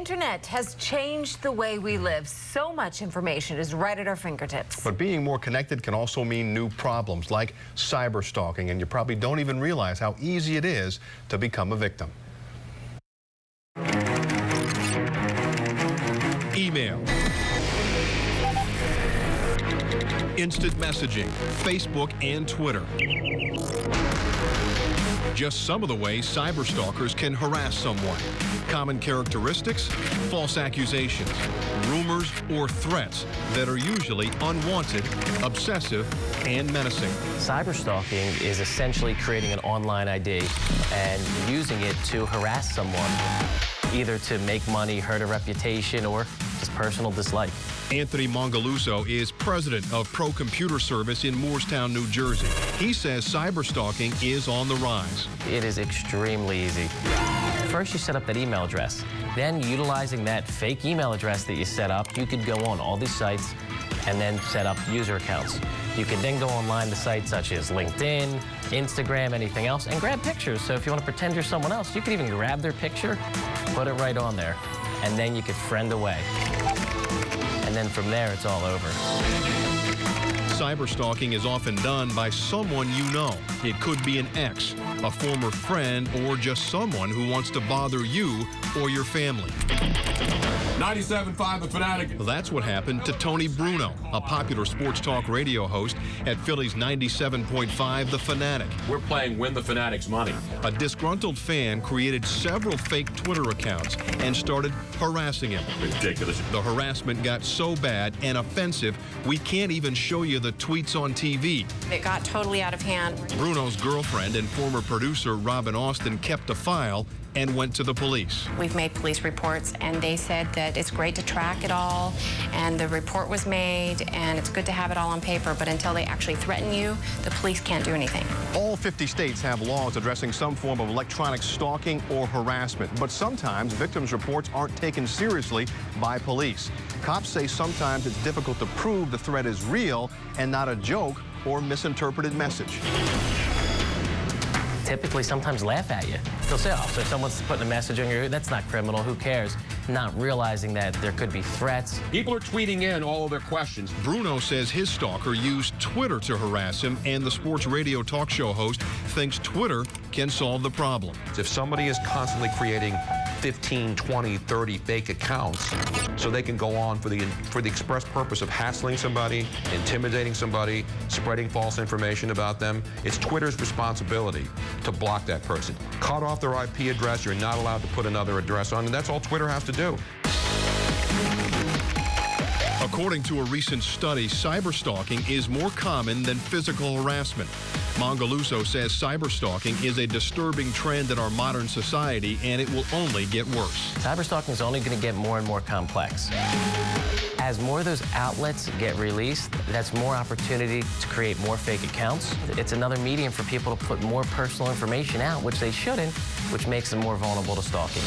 internet has changed the way we live. So much information is right at our fingertips. But being more connected can also mean new problems like cyber stalking, and you probably don't even realize how easy it is to become a victim. Email, instant messaging, Facebook and Twitter. Just some of the ways cyberstalkers can harass someone. Common characteristics: false accusations, rumors, or threats that are usually unwanted, obsessive, and menacing. Cyberstalking is essentially creating an online ID and using it to harass someone, either to make money, hurt a reputation, or just personal dislike. Anthony Mongeluzo is president of Pro Computer Service in Moorestown, New Jersey. He says cyberstalking is on the rise. It is extremely easy. First, you set up that email address. Then, utilizing that fake email address that you set up, you could go on all these sites and then set up user accounts. You can then go online to sites such as LinkedIn, Instagram, anything else, and grab pictures. So if you want to pretend you're someone else, you can even grab their picture, put it right on there, and then you could friend away. And then from there, it's all over. Cyberstalking is often done by someone you know. It could be an ex, a former friend, or just someone who wants to bother you or your family. 97.5 The Fanatic. That's what happened to Tony Bruno, a popular sports talk radio host at Philly's 97.5 The Fanatic. We're playing Win the Fanatic's money. A disgruntled fan created several fake Twitter accounts and started harassing him. Ridiculous. The harassment got so bad and offensive, we can't even show you the tweets on TV. It got totally out of hand. Bruno's girlfriend and former producer Robin Austin kept a file and went to the police. We've made police reports, and they said that it's great to track it all, and the report was made, and it's good to have it all on paper, but until they actually threaten you, the police can't do anything. All 50 states have laws addressing some form of electronic stalking or harassment, but sometimes victims' reports aren't taken seriously by police. Cops say sometimes it's difficult to prove the threat is real and not a joke or misinterpreted message. Typically, sometimes laugh at you. They'll say, oh, so someone's putting a message on your, that's not criminal, who cares? Not realizing that there could be threats. People are tweeting in all of their questions. Bruno says his stalker used Twitter to harass him, and the sports radio talk show host thinks Twitter can solve the problem. If somebody is constantly creating 15, 20, 30 fake accounts so they can go on for the express purpose of hassling somebody, intimidating somebody, spreading false information about them, it's Twitter's responsibility to block that person. Cut off their IP address. You're not allowed to put another address on, and that's all Twitter has to do. According to a recent study, cyberstalking is more common than physical harassment. Mongeluzo says cyberstalking is a disturbing trend in our modern society, and it will only get worse. Cyberstalking is only going to get more and more complex. As more of those outlets get released, that's more opportunity to create more fake accounts. It's another medium for people to put more personal information out, which they shouldn't, which makes them more vulnerable to stalking.